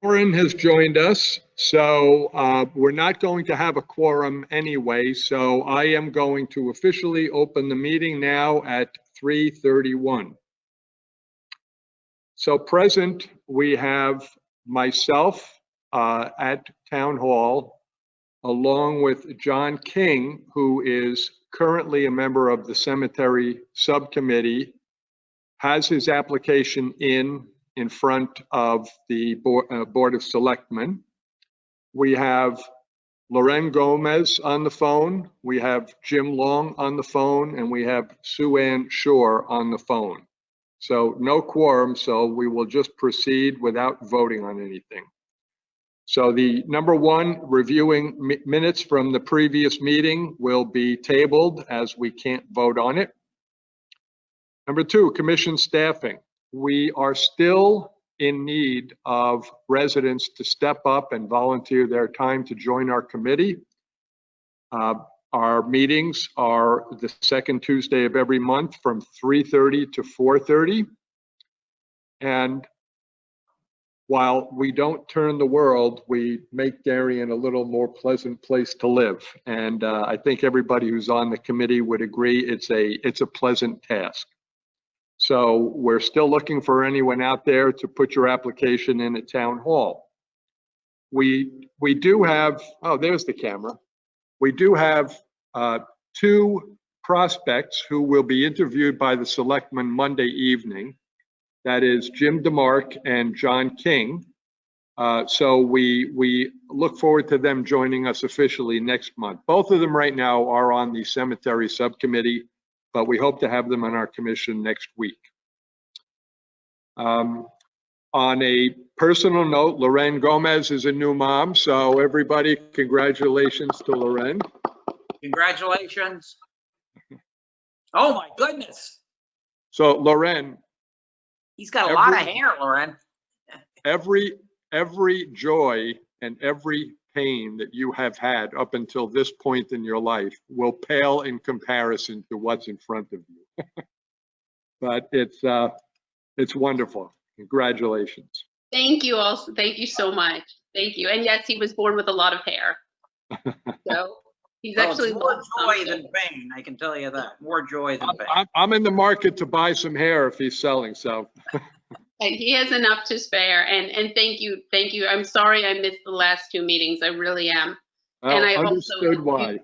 Loren has joined us, so we're not going to have a quorum anyway, so I am going to officially open the meeting now at 3:31. So present, we have myself at Town Hall, along with John King, who is currently a member of the Cemetery Subcommittee, has his application in front of the Board of Selectmen. We have Loren Gomez on the phone, we have Jim Long on the phone, and we have Sue Ann Shore on the phone. So no quorum, so we will just proceed without voting on anything. So the number one, reviewing minutes from the previous meeting will be tabled as we can't vote on it. Number two, commission staffing. We are still in need of residents to step up and volunteer their time to join our committee. Our meetings are the second Tuesday of every month from 3:30 to 4:30. And while we don't turn the world, we make Darien a little more pleasant place to live. And I think everybody who's on the committee would agree it's a pleasant task. So we're still looking for anyone out there to put your application in at Town Hall. We do have, oh, there's the camera. We do have two prospects who will be interviewed by the selectmen Monday evening. That is Jim DeMark and John King. So we look forward to them joining us officially next month. Both of them right now are on the cemetery subcommittee, but we hope to have them on our commission next week. On a personal note, Loren Gomez is a new mom, so everybody, congratulations to Loren. Congratulations. Oh my goodness. So Loren. He's got a lot of hair, Loren. Every joy and every pain that you have had up until this point in your life will pale in comparison to what's in front of you. But it's wonderful. Congratulations. Thank you all. Thank you so much. Thank you. And yes, he was born with a lot of hair. So he's actually more joy than pain. I can tell you that. More joy than pain. I'm in the market to buy some hair if he's selling. So. And he has enough to spare. And thank you. Thank you. I'm sorry I missed the last two meetings. I really am. And I understood why.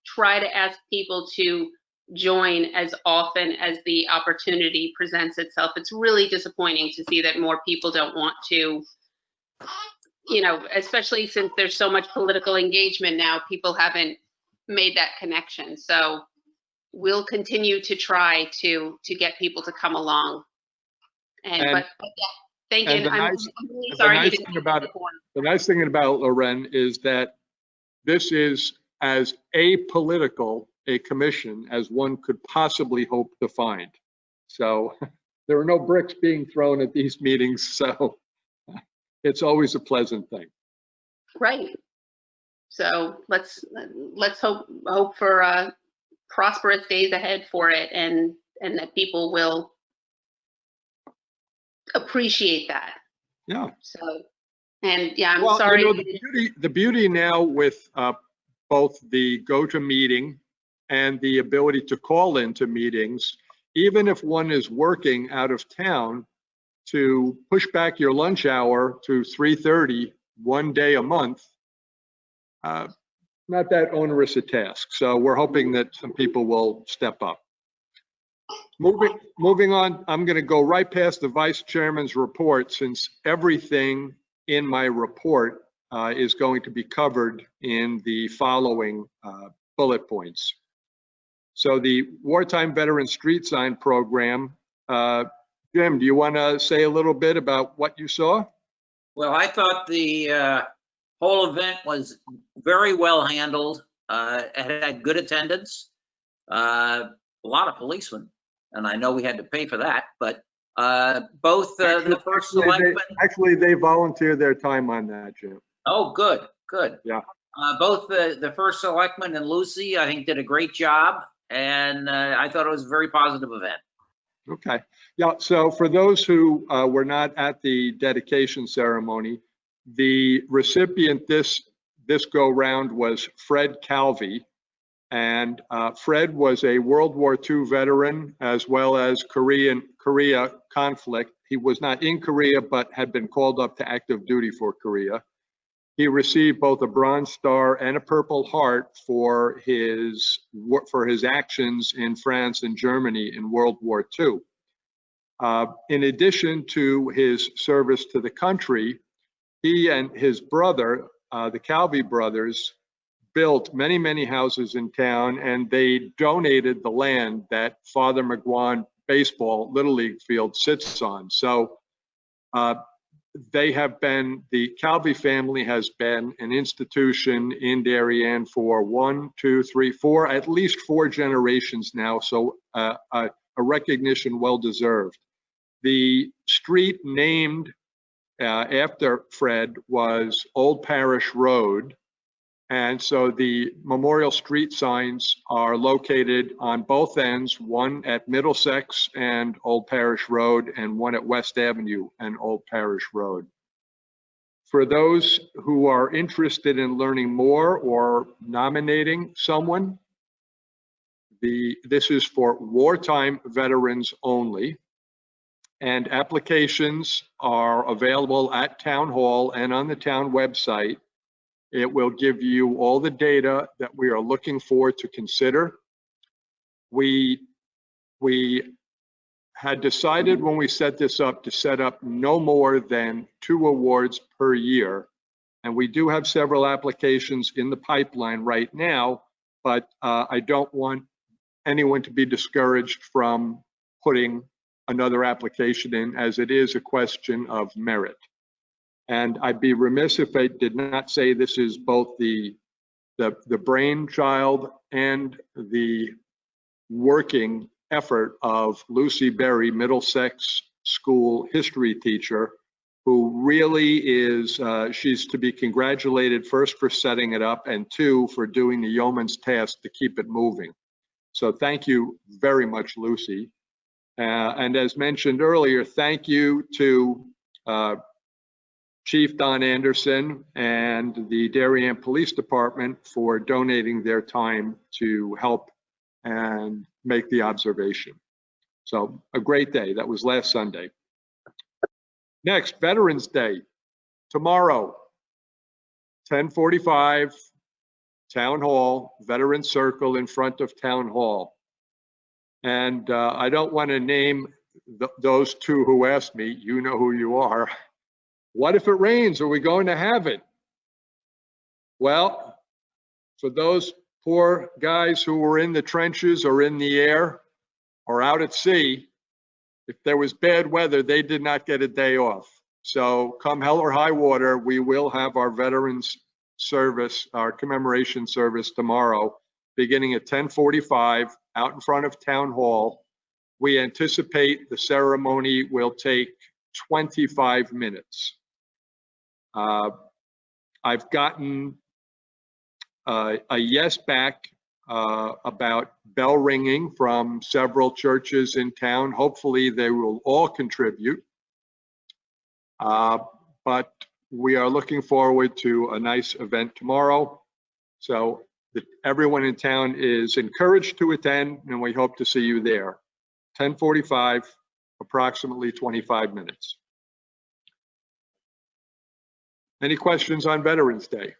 Try to ask people to join as often as the opportunity presents itself. It's really disappointing to see that more people don't want to, you know, especially since there's so much political engagement now, people haven't made that connection. So we'll continue to try to get people to come along. But yeah, thank you. I'm really sorry you didn't get the point. The nice thing about Loren is that this is as apolitical a commission as one could possibly hope to find. So there are no bricks being thrown at these meetings, so it's always a pleasant thing. Right. So let's hope for prosperous days ahead for it, and that people will appreciate that. Yeah. So, and yeah, I'm sorry. You know, the beauty now with both the go-to meeting and the ability to call into meetings, even if one is working out of town, to push back your lunch hour to 3:30 one day a month, not that onerous a task. So we're hoping that some people will step up. Moving on, I'm going to go right past the vice chairman's report, since everything in my report is going to be covered in the following bullet points. So the Wartime Veteran Street Sign Program, Jim, do you want to say a little bit about what you saw? Well, I thought the whole event was very well handled. It had good attendance, a lot of policemen, and I know we had to pay for that, but both the first selectman. Actually, they volunteered their time on that, Jim. Oh, good, good. Yeah. Both the first selectman and Lucy, I think, did a great job, and I thought it was a very positive event. Okay. Yeah. So for those who were not at the dedication ceremony, The recipient this go round was Fred Calvey. And Fred was a World War II veteran as well as Korea conflict. He was not in Korea, but had been called up to active duty for Korea. He received both a Bronze Star and a Purple Heart for his actions in France and Germany in World War II. In addition to his service to the country, he and his brother, the Calvey brothers, built many, many houses in town, and they donated the land that Father McGuan baseball Little League field sits on. So the Calvey family has been an institution in Darien for 1, 2, 3, 4, at least 4 generations now. So a recognition well deserved. The street named after Fred was Old Parish Road. And so the memorial street signs are located on both ends, one at Middlesex and Old Parish Road, and one at West Avenue and Old Parish Road. For those who are interested in learning more or nominating someone, this is for wartime veterans only. And applications are available at Town Hall and on the town website. It will give you all the data that we are looking for to consider. We had decided when we set this up to set up no more than 2 awards per year. And we do have several applications in the pipeline right now, but I don't want anyone to be discouraged from putting another application in, as it is a question of merit. And I'd be remiss if I did not say this is both the brainchild and the working effort of Lucy Berry, Middlesex School history teacher, who really is, she's to be congratulated first for setting it up and 2 for doing the yeoman's task to keep it moving. So thank you very much, Lucy. And as mentioned earlier, thank you to Chief Don Anderson and the Darien Police Department for donating their time to help and make the observation. So a great day. That was last Sunday. Next, Veterans Day, tomorrow, 10:45, Town Hall, Veterans Circle in front of Town Hall. And I don't want to name those 2 who asked me. You know who you are. What if it rains? Are we going to have it? Well, for those poor guys who were in the trenches or in the air or out at sea, if there was bad weather, they did not get a day off. So come hell or high water, we will have our veterans service, our commemoration service tomorrow, beginning at 10:45 out in front of Town Hall. We anticipate the ceremony will take 25 minutes. I've gotten a yes back about bell ringing from several churches in town. Hopefully they will all contribute. But we are looking forward to a nice event tomorrow. So everyone in town is encouraged to attend, and we hope to see you there. 10:45, approximately 25 minutes. Any questions on Veterans Day?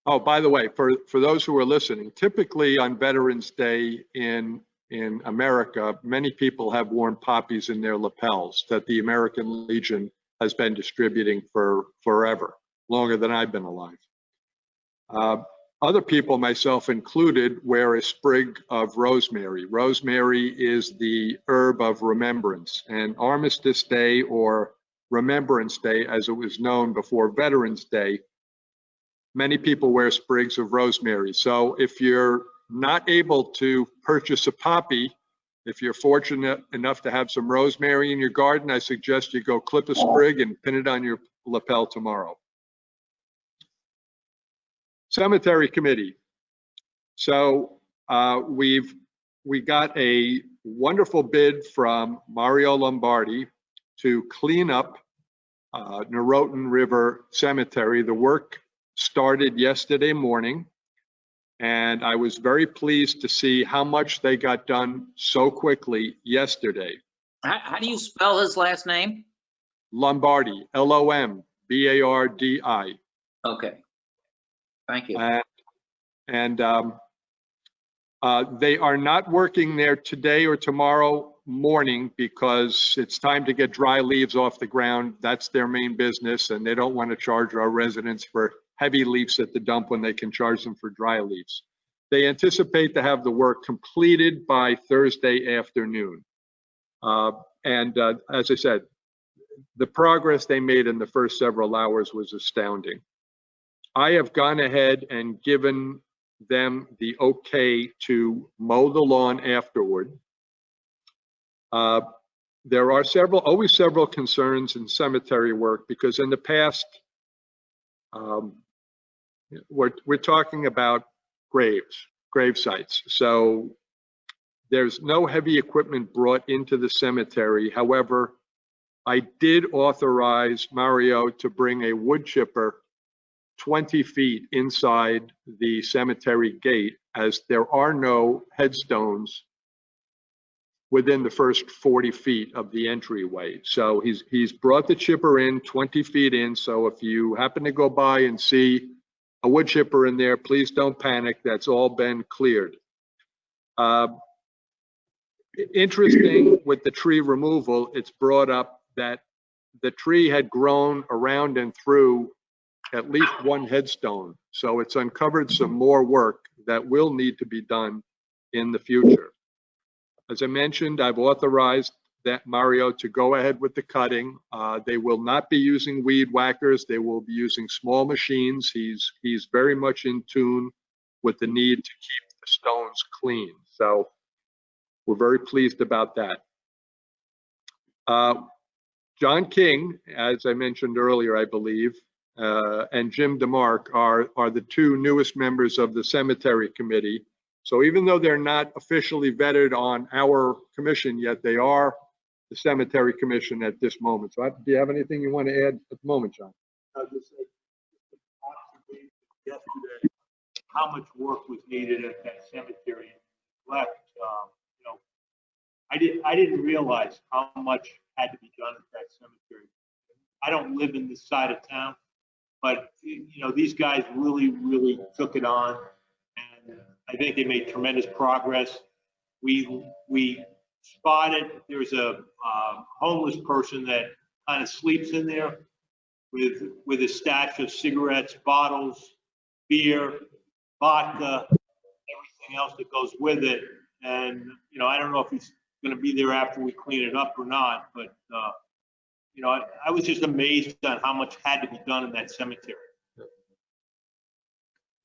Oh, by the way, for those who are listening, typically on Veterans Day in America, many people have worn poppies in their lapels that the American Legion has been distributing for forever, longer than I've been alive. Other people, myself included, wear a sprig of rosemary. Rosemary is the herb of remembrance, and Armistice Day, or Remembrance Day, as it was known before Veterans Day, many people wear sprigs of rosemary. So if you're not able to purchase a poppy, if you're fortunate enough to have some rosemary in your garden, I suggest you go clip a sprig and pin it on your lapel tomorrow. Cemetery Committee. So we got a wonderful bid from Mario Lombardi to clean up Norotan River Cemetery. The work started yesterday morning, and I was very pleased to see how much they got done so quickly yesterday. How do you spell his last name? Lombardi, Lombardi. Okay. Thank you. And they are not working there today or tomorrow morning because it's time to get dry leaves off the ground. That's their main business, and they don't want to charge our residents for heavy leaves at the dump when they can charge them for dry leaves. They anticipate to have the work completed by Thursday afternoon. As I said, the progress they made in the first several hours was astounding. I have gone ahead and given them the okay to mow the lawn afterward. There are always several concerns in cemetery work because in the past, we're talking about grave sites. So there's no heavy equipment brought into the cemetery. However, I did authorize Mario to bring a wood chipper 20 feet inside the cemetery gate, as there are no headstones within the first 40 feet of the entryway. So he's brought the chipper in 20 feet in. So if you happen to go by and see a wood chipper in there, please don't panic. That's all been cleared. Interesting with the tree removal, it's brought up that the tree had grown around and through at least one headstone. So it's uncovered some more work that will need to be done in the future. As I mentioned, I've authorized that Mario to go ahead with the cutting. They will not be using weed whackers. They will be using small machines. He's very much in tune with the need to keep the stones clean. So we're very pleased about that. John King, as I mentioned earlier, I believe, and Jim DeMark are the two newest members of the cemetery committee. So even though they're not officially vetted on our commission yet, they are the cemetery commission at this moment. So do you have anything you want to add at the moment, John? I'll just say, yesterday, how much work was needed at that cemetery left. I didn't realize how much had to be done at that cemetery. I don't live in this side of town, but these guys really took it on, and I think they made tremendous progress. We spotted there's a homeless person that kind of sleeps in there with a stash of cigarettes, bottles, beer, vodka, everything else that goes with it. And I don't know if he's going to be there after we clean it up or not, but I was just amazed on how much had to be done in that cemetery.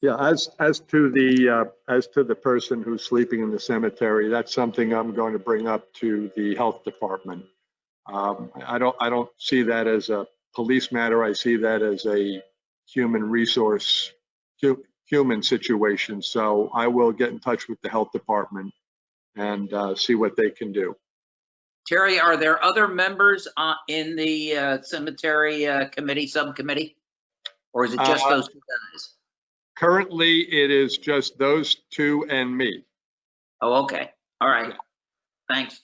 Yeah, as to the person who's sleeping in the cemetery, that's something I'm going to bring up to the health department. I don't see that as a police matter. I see that as a human situation. So I will get in touch with the health department and see what they can do. Terry, are there other members in the cemetery subcommittee, or is it just those two guys? Currently, it is just those two and me. Oh, okay. All right. Thanks.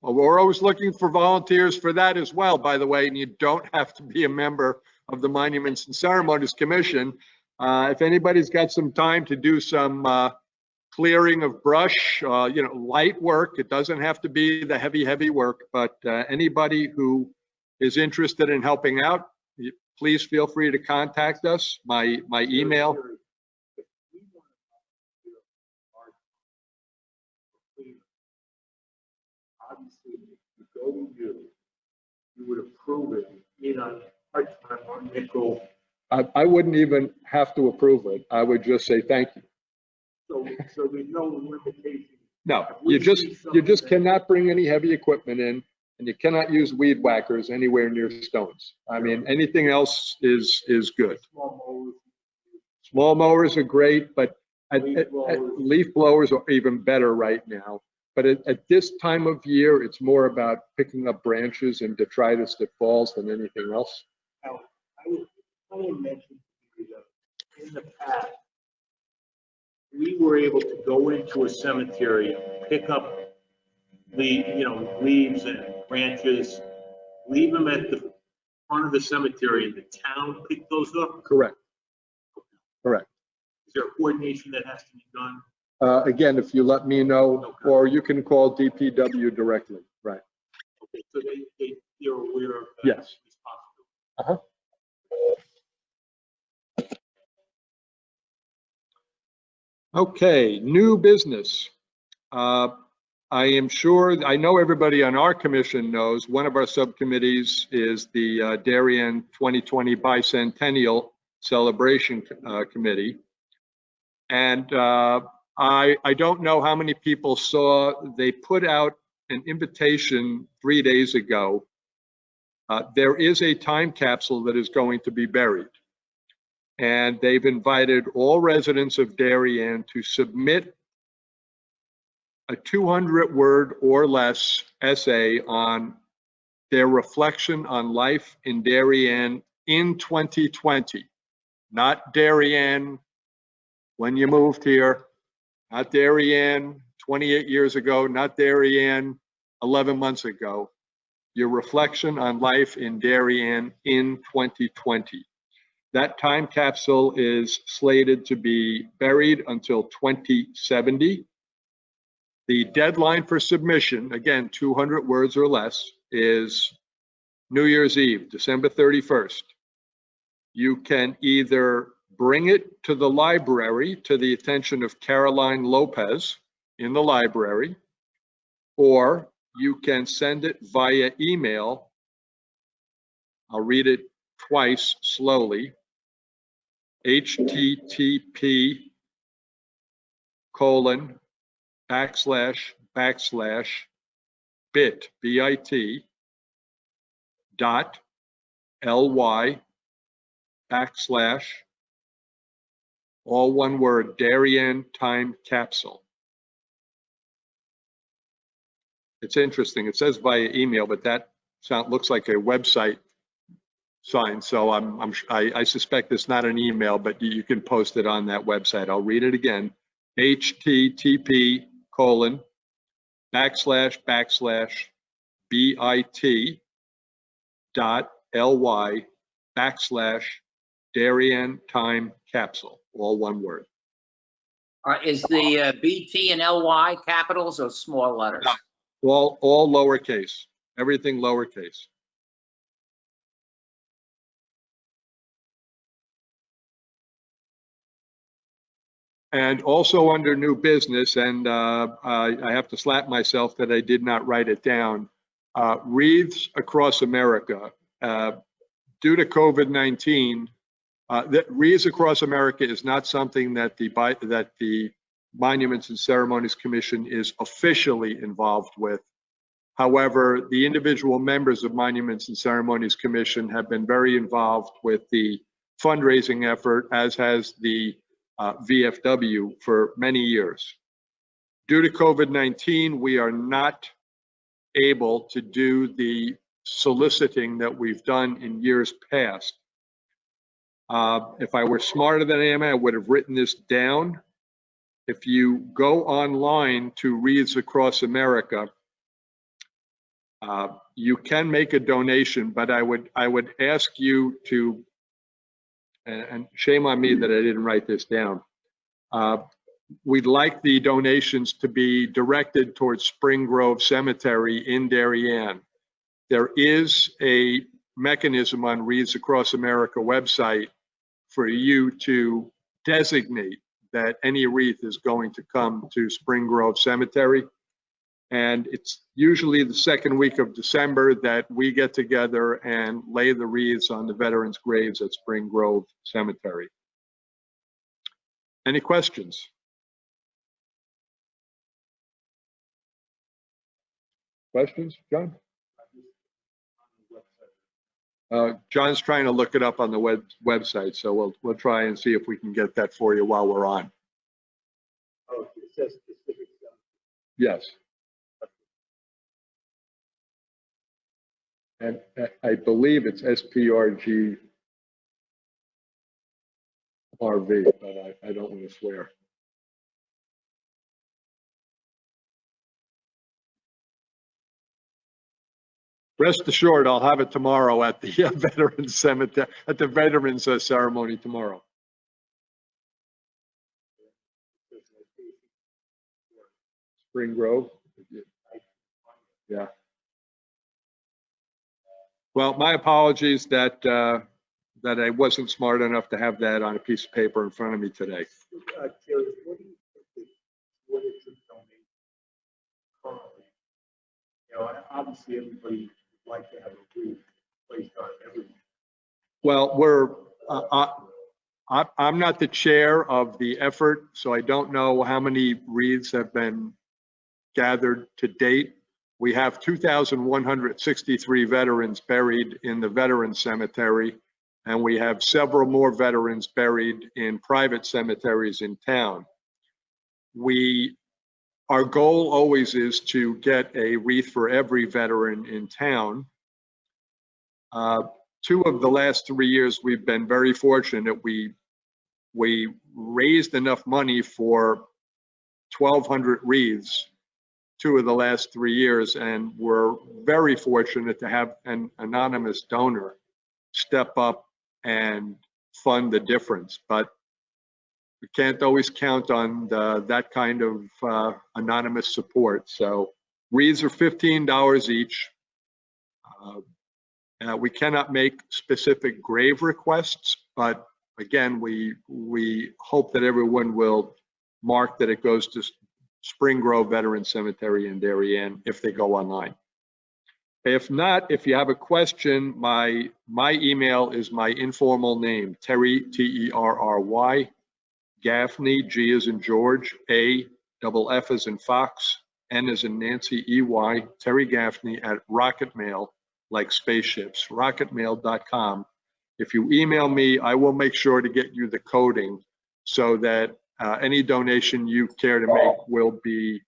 Well, we're always looking for volunteers for that as well, by the way, and you don't have to be a member of the Monuments and Ceremonies Commission. If anybody's got some time to do some clearing of brush, light work, it doesn't have to be the heavy work, but anybody who is interested in helping out, please feel free to contact us. My email. Obviously, if you go to you would approve it in a part-time or nickel. I wouldn't even have to approve it. I would just say thank you. So there's no limitation. No, you just cannot bring any heavy equipment in, and you cannot use weed whackers anywhere near stones. I mean, anything else is good. Small mowers are great, but leaf blowers are even better right now. But at this time of year, it's more about picking up branches and detritus that falls than anything else. Now, I would mention to you that in the past, we were able to go into a cemetery, pick up leaves and branches, leave them at the front of the cemetery, and the town pick those up. Correct. Correct. Is there a coordination that has to be done? Again, if you let me know, Okay. or you can call DPW directly. Right. Okay, so they're aware of that Yes. responsibility. Okay, new business. I am sure, I know everybody on our commission knows, one of our subcommittees is the Darien 2020 Bicentennial Celebration Committee. And I don't know how many people saw, they put out an invitation 3 days ago. There is a time capsule that is going to be buried. And they've invited all residents of Darien to submit a 200-word or less essay on their reflection on life in Darien in 2020. Not Darien when you moved here, not Darien 28 years ago, not Darien 11 months ago. Your reflection on life in Darien in 2020. That time capsule is slated to be buried until 2070. The deadline for submission, again, 200 words or less, is New Year's Eve, December 31st. You can either bring it to the library to the attention of Caroline Lopez in the library, or you can send it via email. I'll read it twice slowly. http:// bit .ly/ all one word, Darien time capsule. It's interesting. It says via email, but that looks like a website sign. So I suspect it's not an email, but you can post it on that website. I'll read it again. http:// bit.ly/ Darien time capsule, all one word. Is the BT and LY capitals or small letters? No. All lowercase, everything lowercase. And also under new business, and I have to slap myself that I did not write it down, wreaths across America. Due to COVID-19, wreaths across America is not something that the Monuments and Ceremonies Commission is officially involved with. However, the individual members of Monuments and Ceremonies Commission have been very involved with the fundraising effort, as has the VFW for many years. Due to COVID-19, we are not able to do the soliciting that we've done in years past. If I were smarter than I am, I would have written this down. If you go online to Wreaths Across America, you can make a donation, but I would ask you to, and shame on me that I didn't write this down. We'd like the donations to be directed towards Spring Grove Cemetery in Darien. There is a mechanism on Wreaths Across America website for you to designate that any wreath is going to come to Spring Grove Cemetery. And it's usually the second week of December that we get together and lay the wreaths on the veterans' graves at Spring Grove Cemetery. Any questions? Questions, John? John's trying to look it up on the website, so we'll try and see if we can get that for you while we're on. Oh, it says specific stuff. Yes. And I believe it's SPRG RV, but I don't want to swear. Rest assured, I'll have it tomorrow at the Veterans Cemetery, at the Veterans Ceremony tomorrow. Spring Grove? Yeah. Well, my apologies that that I wasn't smart enough to have that on a piece of paper in front of me today. Jerry, what do you think what is the donation currently? You know, obviously everybody would like to have a roof placed on everything. Well, I'm not the chair of the effort, so I don't know how many wreaths have been gathered to date. We have 2,163 veterans buried in the Veterans Cemetery, and we have several more veterans buried in private cemeteries in town. Our goal always is to get a wreath for every veteran in town. 2 of the last 3 years, we've been very fortunate. We raised enough money for 1,200 wreaths 2 of the last 3 years, and we're very fortunate to have an anonymous donor step up and fund the difference. But we can't always count on that kind of anonymous support. So wreaths are $15 each. We cannot make specific grave requests, but again, we hope that everyone will mark that it goes to Spring Grove Veteran Cemetery in Darien if they go online. If not, if you have a question, my email is my informal name, Terry, Terry, Gaffney, G as in George, A, double F as in Fox, N as in Nancy, EY, Terry Gaffney at Rocket Mail, like spaceships, rocketmail.com. If you email me, I will make sure to get you the coding so that any donation you care to make will be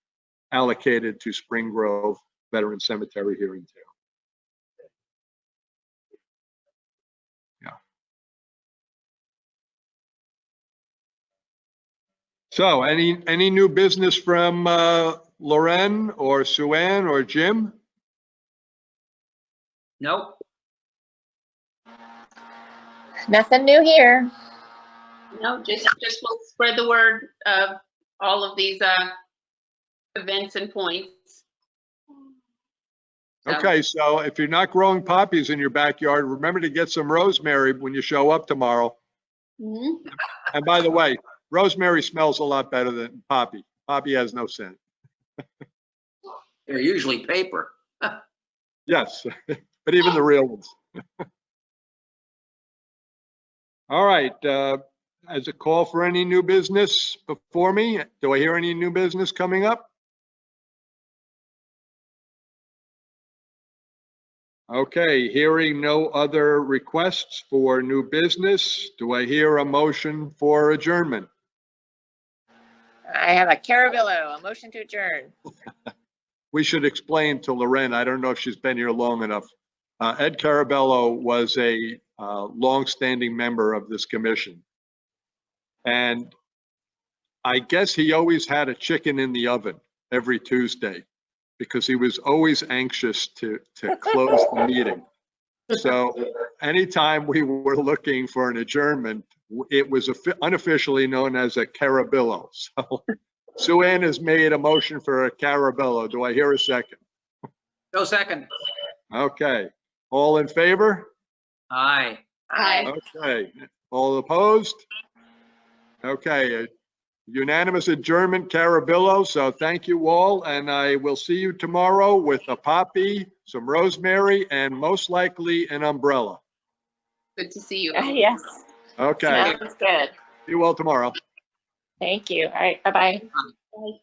allocated to Spring Grove Veteran Cemetery here in town. Yeah. So any new business from Loren or Sue-Ann or Jim? Nope. Nothing new here. No, just we'll spread the word of all of these events and points. So- Okay, so if you're not growing poppies in your backyard, remember to get some rosemary when you show up tomorrow. Mhm. And by the way, rosemary smells a lot better than poppy. Poppy has no scent. They're usually paper. Yes, but even the real ones. All right, as a call for any new business before me, do I hear any new business coming up? Okay, hearing no other requests for new business, do I hear a motion for adjournment? I have a Caravillo, a motion to adjourn. We should explain to Loren, I don't know if she's been here long enough. Ed Carabello was a longstanding member of this commission. And I guess he always had a chicken in the oven every Tuesday because he was always anxious to close the meeting. So anytime we were looking for an adjournment, it was unofficially known as a Carabillo. So Sue-Ann has made a motion for a Carabillo. Do I hear a second? Go second. Okay. All in favor? Aye. Aye. Okay. All opposed? Okay. Unanimous adjournment, Carabillo. So thank you all. And I will see you tomorrow with a poppy, some rosemary, and most likely an umbrella. Good to see you. Yes, Okay. sounds good. See you all tomorrow. Thank you. All right, bye-bye. Bye.